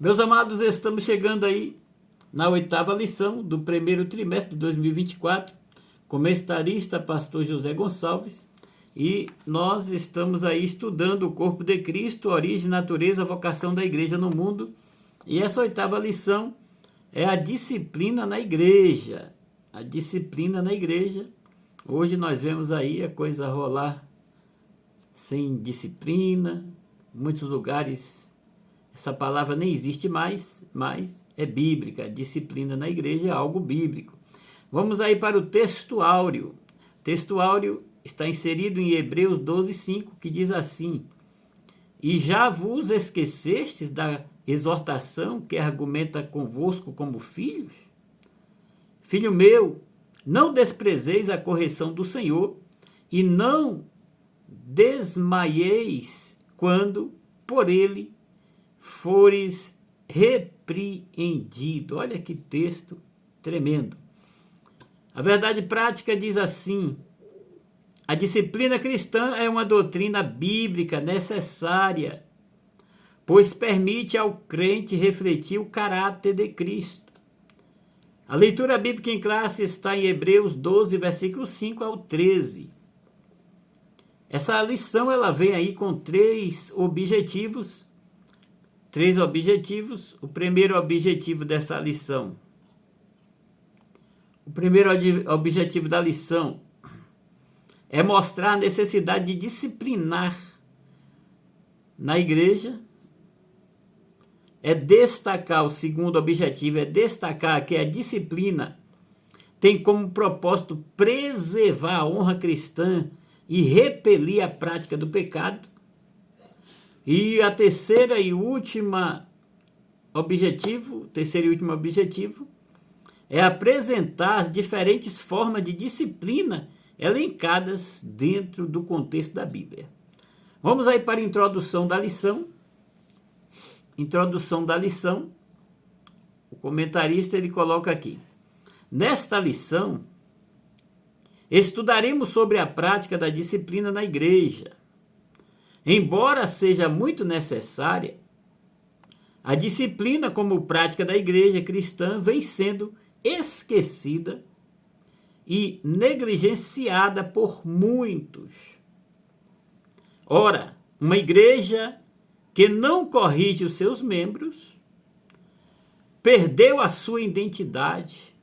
Meus amados, estamos chegando aí na oitava lição do primeiro trimestre de 2024. Comentarista, pastor José Gonçalves. E nós estamos aí estudando o corpo de Cristo, origem, natureza, vocação da igreja no mundo. E essa oitava lição é a disciplina na igreja. A disciplina na igreja. Hoje nós vemos aí a coisa rolar sem disciplina. Em muitos lugares essa palavra nem existe mais, mas é bíblica. A disciplina na igreja é algo bíblico. Vamos aí para o texto áureo. O texto áureo está inserido em Hebreus 12:5, que diz assim: E já vos esquecestes da exortação que argumenta convosco como filhos? Filho meu, não desprezeis a correção do Senhor, e não desmaieis quando por ele fores repreendido. Olha que texto tremendo. A verdade prática diz assim: a disciplina cristã é uma doutrina bíblica necessária, pois permite ao crente refletir o caráter de Cristo. A leitura bíblica em classe está em Hebreus 12, versículos 5 ao 13. Essa lição ela vem aí com três objetivos. O primeiro objetivo dessa lição. O primeiro objetivo da lição é mostrar a necessidade de disciplinar na igreja. É destacar, o segundo objetivo é destacar que a disciplina tem como propósito preservar a honra cristã e repelir a prática do pecado. E a terceiro e último objetivo é apresentar as diferentes formas de disciplina elencadas dentro do contexto da Bíblia. Vamos aí para a introdução da lição. O comentarista ele coloca aqui: nesta lição, estudaremos sobre a prática da disciplina na igreja. Embora seja muito necessária, a disciplina como prática da igreja cristã vem sendo esquecida e negligenciada por muitos. Ora, uma igreja que não corrige os seus membros perdeu a sua identidade,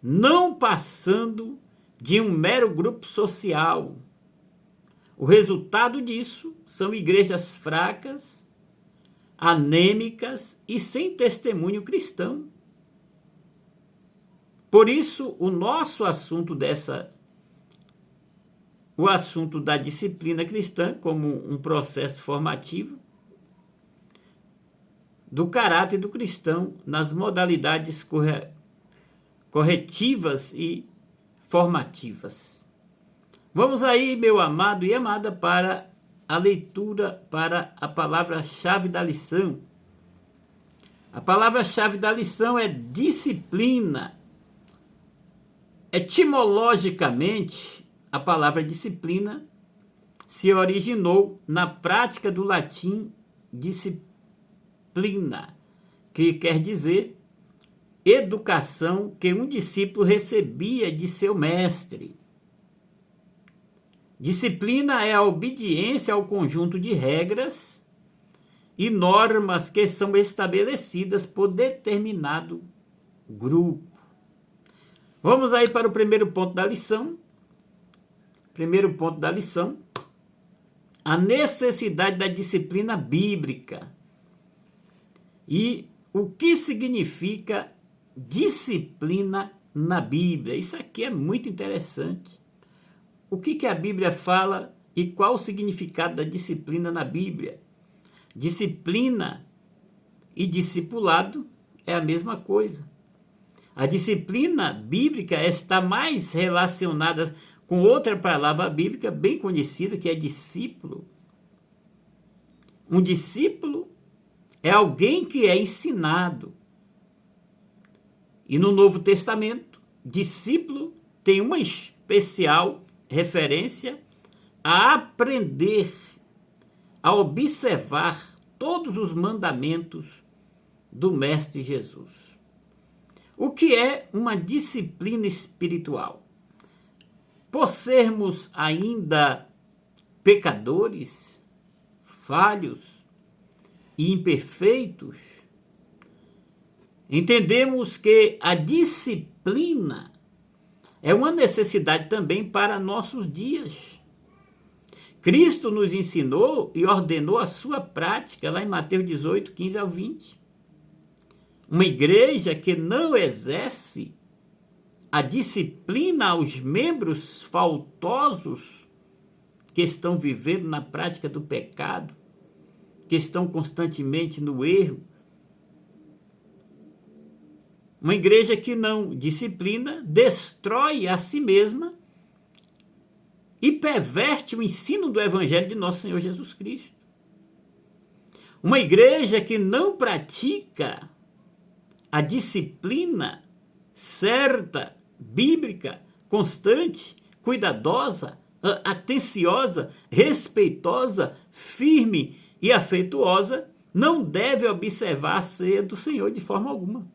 não passando de um mero grupo social. O resultado disso são igrejas fracas, anêmicas e sem testemunho cristão. Por isso, o assunto da disciplina cristã como um processo formativo do caráter do cristão nas modalidades corretivas e formativas. Vamos aí, meu amado e amada, para a leitura, para a palavra-chave da lição. A palavra-chave da lição é disciplina. Etimologicamente, a palavra disciplina se originou na prática do latim disciplina, que quer dizer educação que um discípulo recebia de seu mestre. Disciplina é a obediência ao conjunto de regras e normas que são estabelecidas por determinado grupo. Vamos aí para o primeiro ponto da lição. A necessidade da disciplina bíblica. E o que significa disciplina na Bíblia? Isso aqui é muito interessante. O que a Bíblia fala e qual o significado da disciplina na Bíblia? Disciplina e discipulado é a mesma coisa. A disciplina bíblica está mais relacionada com outra palavra bíblica bem conhecida, que é discípulo. Um discípulo é alguém que é ensinado. E no Novo Testamento, discípulo tem uma especial referência a aprender, a observar todos os mandamentos do Mestre Jesus. O que é uma disciplina espiritual? Por sermos ainda pecadores, falhos e imperfeitos, entendemos que a disciplina é uma necessidade também para nossos dias. Cristo nos ensinou e ordenou a sua prática lá em Mateus 18, 15 ao 20. Uma igreja que não exerce a disciplina aos membros faltosos que estão vivendo na prática do pecado, que estão constantemente no erro. Uma igreja que não disciplina, destrói a si mesma e perverte o ensino do Evangelho de nosso Senhor Jesus Cristo. Uma igreja que não pratica a disciplina certa, bíblica, constante, cuidadosa, atenciosa, respeitosa, firme e afetuosa, não deve observar a ceia do Senhor de forma alguma.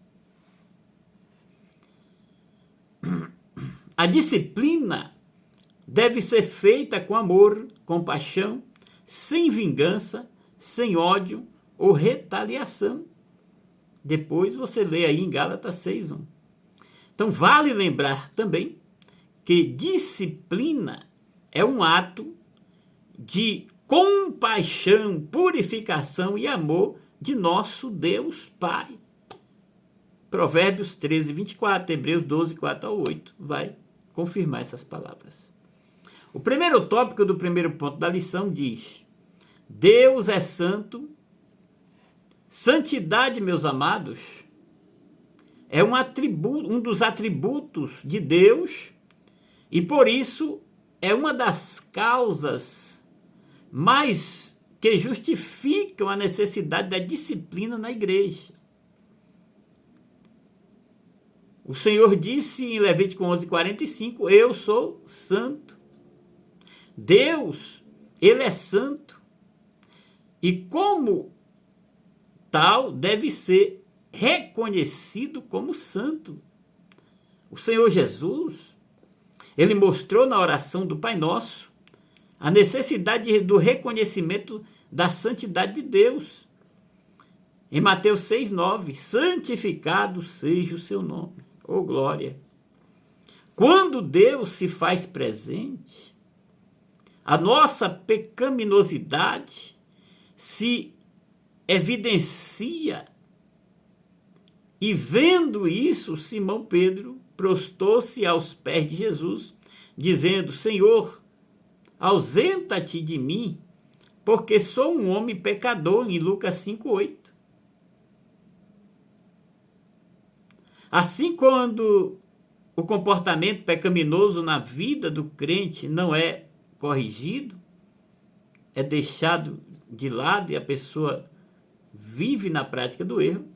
A disciplina deve ser feita com amor, compaixão, sem vingança, sem ódio ou retaliação. Depois você lê aí em Gálatas 6:1. Então vale lembrar também que disciplina é um ato de compaixão, purificação e amor de nosso Deus Pai. Provérbios 13, 24, Hebreus 12, 4 ao 8, vai confirmar essas palavras. O primeiro tópico do primeiro ponto da lição diz: Deus é santo. Santidade, meus amados, é um dos atributos de Deus e, por isso, é uma das causas mais que justificam a necessidade da disciplina na igreja. O Senhor disse em Levítico 11:45, eu sou santo. Deus, Ele é santo. E como tal, deve ser reconhecido como santo. O Senhor Jesus, Ele mostrou na oração do Pai Nosso a necessidade do reconhecimento da santidade de Deus. Em Mateus 6:9, santificado seja o seu nome. Oh, glória! Quando Deus se faz presente, a nossa pecaminosidade se evidencia. E vendo isso, Simão Pedro prostou-se aos pés de Jesus, dizendo, Senhor, ausenta-te de mim, porque sou um homem pecador, em Lucas 5:8. Assim, quando o comportamento pecaminoso na vida do crente não é corrigido, é deixado de lado e a pessoa vive na prática do erro,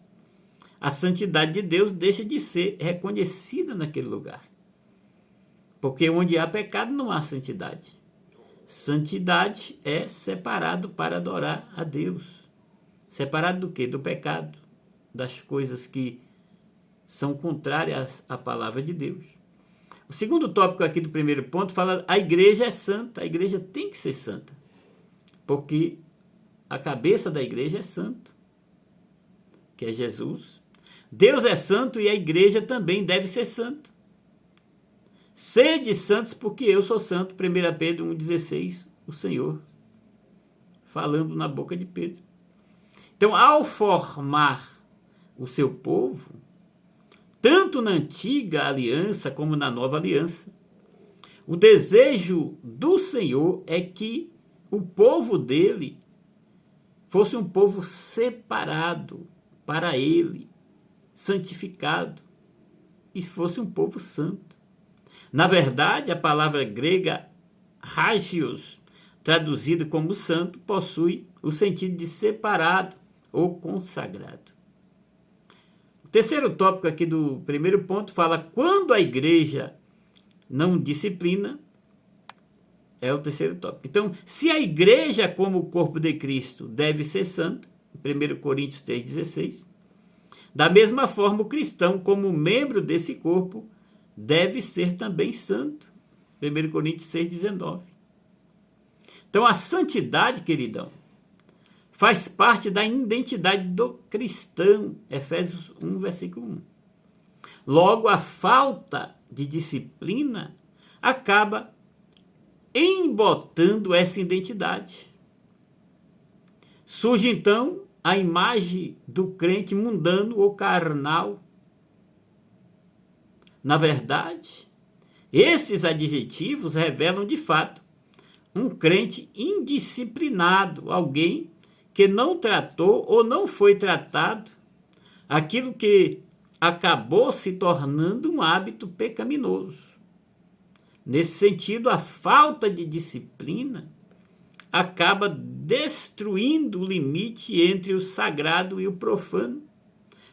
a santidade de Deus deixa de ser reconhecida naquele lugar. Porque onde há pecado não há santidade. Santidade é separado para adorar a Deus. Separado do quê? Do pecado, das coisas que são contrárias à palavra de Deus. O segundo tópico aqui do primeiro ponto fala, a igreja é santa, a igreja tem que ser santa, porque a cabeça da igreja é santo, que é Jesus. Deus é santo e a igreja também deve ser santa. Sede santos porque eu sou santo, 1 Pedro 1,16, o Senhor falando na boca de Pedro. Então, ao formar o seu povo, tanto na antiga aliança como na nova aliança, o desejo do Senhor é que o povo dele fosse um povo separado para ele, santificado, e fosse um povo santo. Na verdade, a palavra grega hagios, traduzida como santo, possui o sentido de separado ou consagrado. O terceiro tópico aqui do primeiro ponto fala quando a igreja não disciplina, é o terceiro tópico. Então, se a igreja como o corpo de Cristo deve ser santa, 1 Coríntios 3,16. Da mesma forma, o cristão, como membro desse corpo, deve ser também santo. 1 Coríntios 6,19. Então, a santidade, queridão, faz parte da identidade do cristão. Efésios 1, versículo 1. Logo, a falta de disciplina acaba embotando essa identidade. Surge, então, a imagem do crente mundano ou carnal. Na verdade, esses adjetivos revelam, de fato, um crente indisciplinado, alguém que não tratou ou não foi tratado aquilo que acabou se tornando um hábito pecaminoso. Nesse sentido, a falta de disciplina acaba destruindo o limite entre o sagrado e o profano.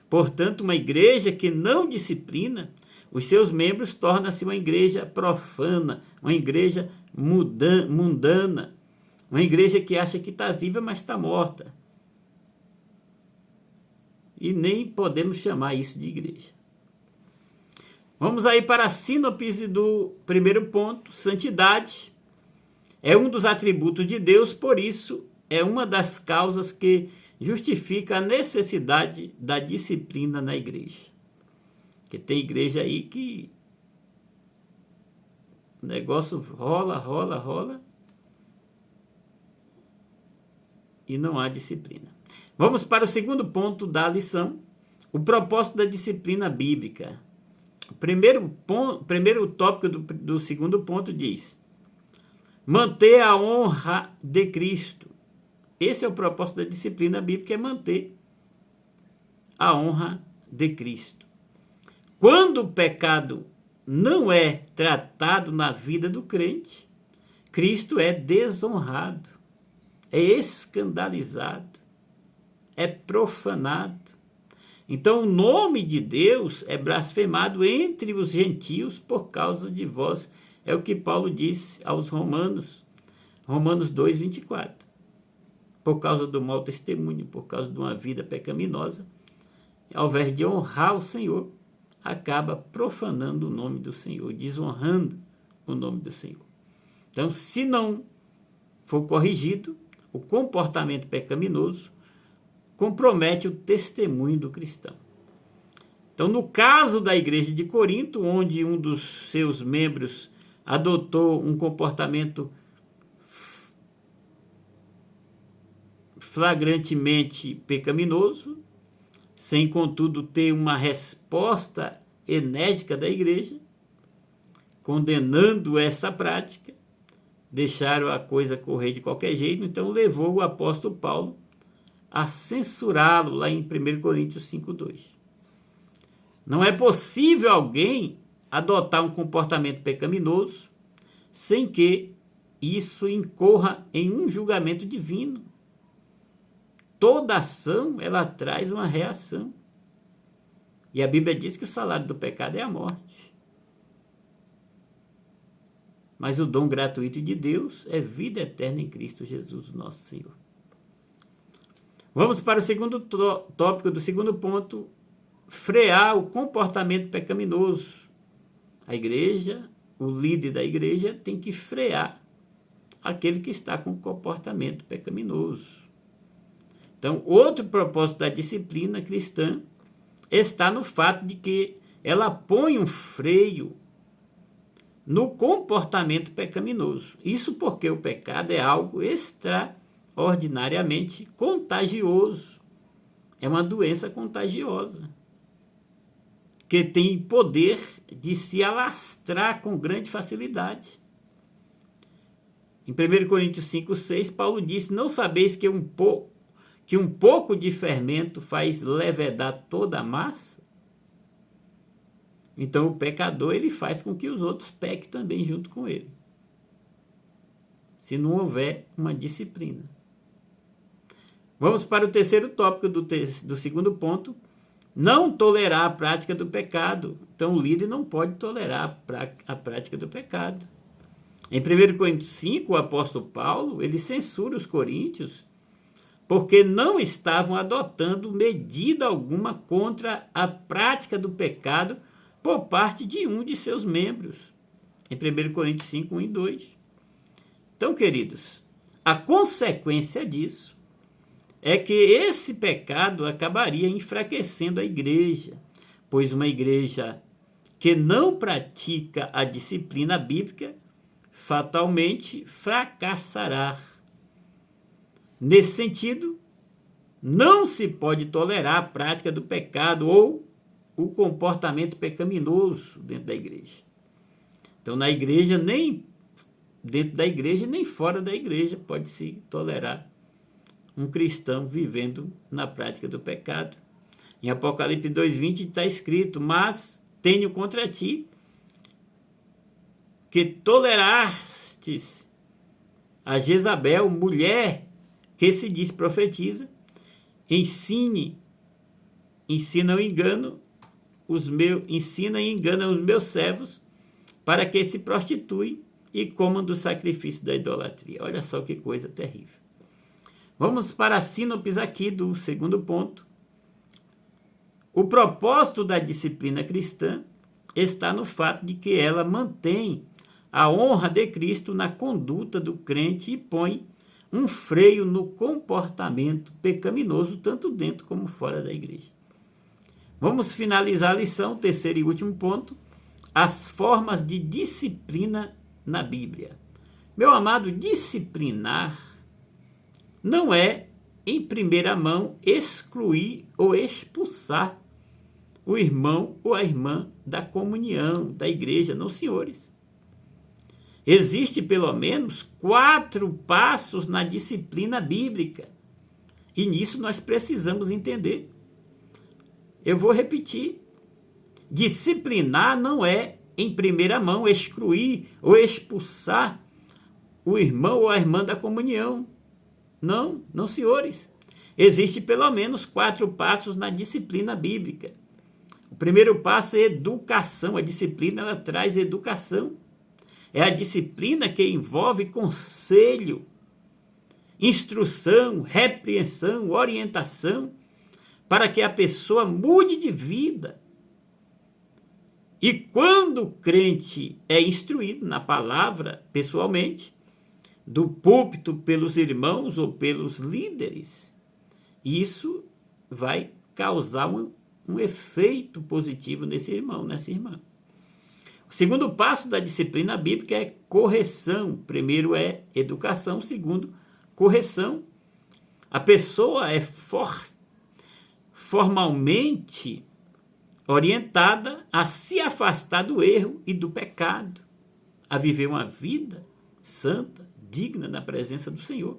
Portanto, uma igreja que não disciplina os seus membros torna-se uma igreja profana, uma igreja mundana, uma igreja que acha que está viva, mas está morta. E nem podemos chamar isso de igreja. Vamos aí para a síntese do primeiro ponto. Santidade é um dos atributos de Deus, por isso é uma das causas que justifica a necessidade da disciplina na igreja. Porque tem igreja aí que o negócio rola e não há disciplina. Vamos para o segundo ponto da lição, o propósito da disciplina bíblica. O primeiro tópico do segundo ponto diz: manter a honra de Cristo. Esse é o propósito da disciplina bíblica, é manter a honra de Cristo. Quando o pecado não é tratado na vida do crente, Cristo é desonrado, é escandalizado, é profanado. Então, o nome de Deus é blasfemado entre os gentios por causa de vós. É o que Paulo disse aos Romanos, Romanos 2, 24. Por causa do mau testemunho, por causa de uma vida pecaminosa, ao invés de honrar o Senhor, acaba profanando o nome do Senhor, desonrando o nome do Senhor. Então, se não for corrigido, o comportamento pecaminoso compromete o testemunho do cristão. Então, no caso da igreja de Corinto, onde um dos seus membros adotou um comportamento flagrantemente pecaminoso, sem, contudo, ter uma resposta enérgica da igreja, condenando essa prática, deixaram a coisa correr de qualquer jeito, então levou o apóstolo Paulo a censurá-lo lá em 1 Coríntios 5:2. Não é possível alguém adotar um comportamento pecaminoso sem que isso incorra em um julgamento divino. Toda ação, ela traz uma reação. E a Bíblia diz que o salário do pecado é a morte. Mas o dom gratuito de Deus é vida eterna em Cristo Jesus, nosso Senhor. Vamos para o segundo tópico do segundo ponto, frear o comportamento pecaminoso. A igreja, o líder da igreja tem que frear aquele que está com comportamento pecaminoso. Então, outro propósito da disciplina cristã está no fato de que ela põe um freio no comportamento pecaminoso. Isso porque o pecado é algo extraordinariamente contagioso. É uma doença contagiosa que tem poder de se alastrar com grande facilidade. Em 1 Coríntios 5:6, Paulo disse: não sabeis que um pouco de fermento faz levedar toda a massa? Então o pecador, ele faz com que os outros pequem também junto com ele, se não houver uma disciplina. Vamos para o terceiro tópico do segundo ponto, não tolerar a prática do pecado. Então o líder não pode tolerar a prática do pecado. Em 1 Coríntios 5, o apóstolo Paulo, ele censura os coríntios porque não estavam adotando medida alguma contra a prática do pecado por parte de um de seus membros. Em 1 Coríntios 5, 1 e 2. Então, queridos, a consequência disso é que esse pecado acabaria enfraquecendo a igreja, pois uma igreja que não pratica a disciplina bíblica fatalmente fracassará. Nesse sentido, não se pode tolerar a prática do pecado ou o comportamento pecaminoso dentro da igreja. Então, na igreja, nem dentro da igreja, nem fora da igreja, pode-se tolerar um cristão vivendo na prática do pecado. Em Apocalipse 2:20 está escrito: mas tenho contra ti que tolerastes a Jezabel, mulher que se diz profetiza, ensina e engana os meus servos para que se prostituem e comam do sacrifício da idolatria. Olha só que coisa terrível. Vamos para a sínopse aqui do segundo ponto. O propósito da disciplina cristã está no fato de que ela mantém a honra de Cristo na conduta do crente e põe um freio no comportamento pecaminoso, tanto dentro como fora da igreja. Vamos finalizar a lição, terceiro e último ponto, as formas de disciplina na Bíblia. Meu amado, disciplinar não é, em primeira mão, excluir ou expulsar o irmão ou a irmã da comunhão, da igreja, não, senhores. Existe pelo menos 4 passos na disciplina bíblica. E nisso nós precisamos entender. Eu vou repetir. Disciplinar não é, em primeira mão, excluir ou expulsar o irmão ou a irmã da comunhão. Não, não, senhores. Existe pelo menos 4 passos na disciplina bíblica. O primeiro passo é educação. A disciplina, ela traz educação. É a disciplina que envolve conselho, instrução, repreensão, orientação, para que a pessoa mude de vida. E quando o crente é instruído na palavra, pessoalmente, do púlpito pelos irmãos ou pelos líderes, isso vai causar um efeito positivo nesse irmão, nessa irmã. O segundo passo da disciplina bíblica é correção. Primeiro é educação, segundo, correção. A pessoa é formalmente orientada a se afastar do erro e do pecado, a viver uma vida santa, digna na presença do Senhor.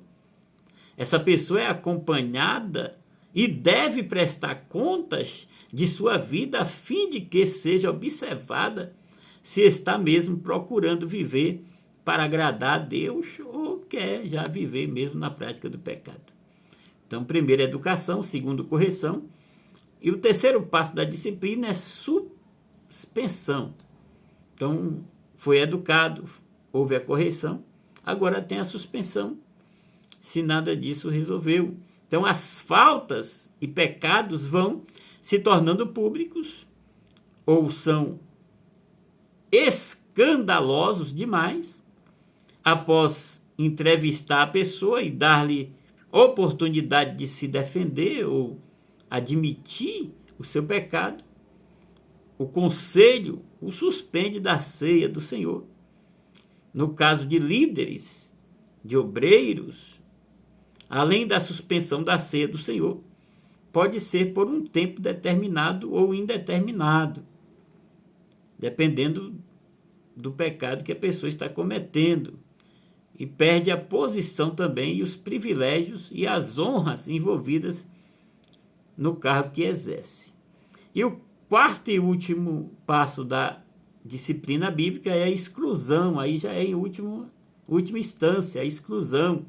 Essa pessoa é acompanhada e deve prestar contas de sua vida a fim de que seja observada se está mesmo procurando viver para agradar a Deus ou quer já viver mesmo na prática do pecado. Então, primeiro, educação, segundo, correção. E o terceiro passo da disciplina é suspensão. Então, foi educado, houve a correção, agora tem a suspensão, se nada disso resolveu. Então, as faltas e pecados vão se tornando públicos ou são escandalosos demais. Após entrevistar a pessoa e dar-lhe oportunidade de se defender ou admitir o seu pecado, o conselho o suspende da ceia do Senhor. No caso de líderes, de obreiros, além da suspensão da ceia do Senhor, pode ser por um tempo determinado ou indeterminado, dependendo do pecado que a pessoa está cometendo, e perde a posição também e os privilégios e as honras envolvidas no cargo que exerce. E o quarto e último passo da disciplina bíblica é a exclusão. Aí já é em última instância, a exclusão.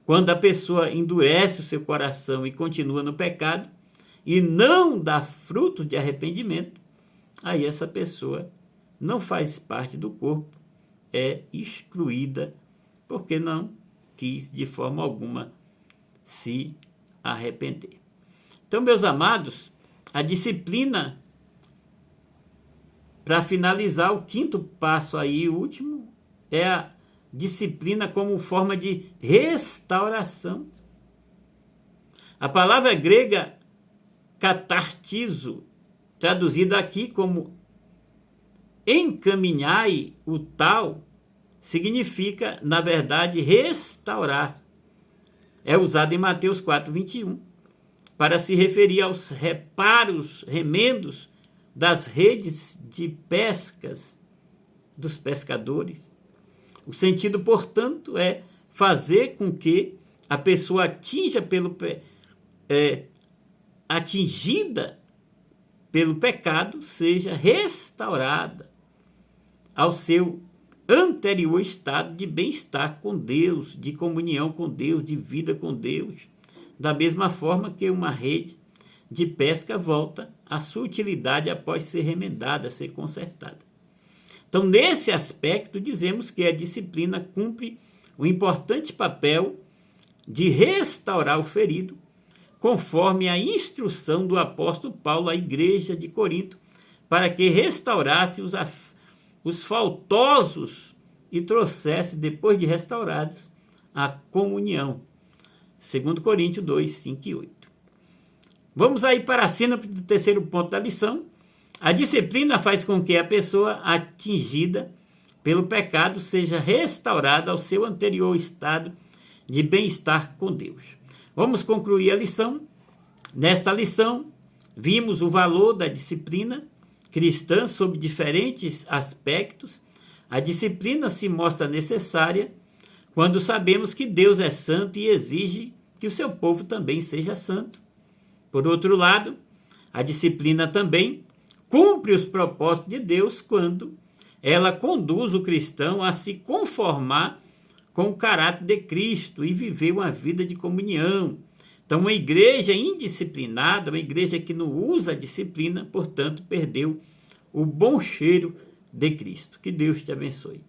Quando a pessoa endurece o seu coração e continua no pecado e não dá frutos de arrependimento, aí essa pessoa não faz parte do corpo, é excluída porque não quis de forma alguma se arrepender. Então, meus amados, a disciplina, para finalizar, o quinto passo aí, o último, é a disciplina como forma de restauração. A palavra grega catartizo, traduzida aqui como encaminhai o tal, significa, na verdade, restaurar. É usado em Mateus 4:21, para se referir aos reparos, remendos das redes de pescas dos pescadores. O sentido, portanto, é fazer com que a pessoa atingida pelo pecado seja restaurada ao seu anterior estado de bem-estar com Deus, de comunhão com Deus, de vida com Deus, da mesma forma que uma rede de pesca volta à sua utilidade após ser remendada, ser consertada. Então, nesse aspecto, dizemos que a disciplina cumpre o importante papel de restaurar o ferido, conforme a instrução do apóstolo Paulo à igreja de Corinto, para que restaurasse os faltosos e trouxesse, depois de restaurados, a comunhão. 2 Coríntios 2, 5 e 8. Vamos aí para a síntese do terceiro ponto da lição. A disciplina faz com que a pessoa atingida pelo pecado seja restaurada ao seu anterior estado de bem-estar com Deus. Vamos concluir a lição. Nesta lição, vimos o valor da disciplina cristã sob diferentes aspectos. A disciplina se mostra necessária quando sabemos que Deus é santo e exige que o seu povo também seja santo. Por outro lado, a disciplina também cumpre os propósitos de Deus quando ela conduz o cristão a se conformar com o caráter de Cristo e viver uma vida de comunhão. Então, uma igreja indisciplinada, uma igreja que não usa a disciplina, portanto, perdeu o bom cheiro de Cristo. Que Deus te abençoe.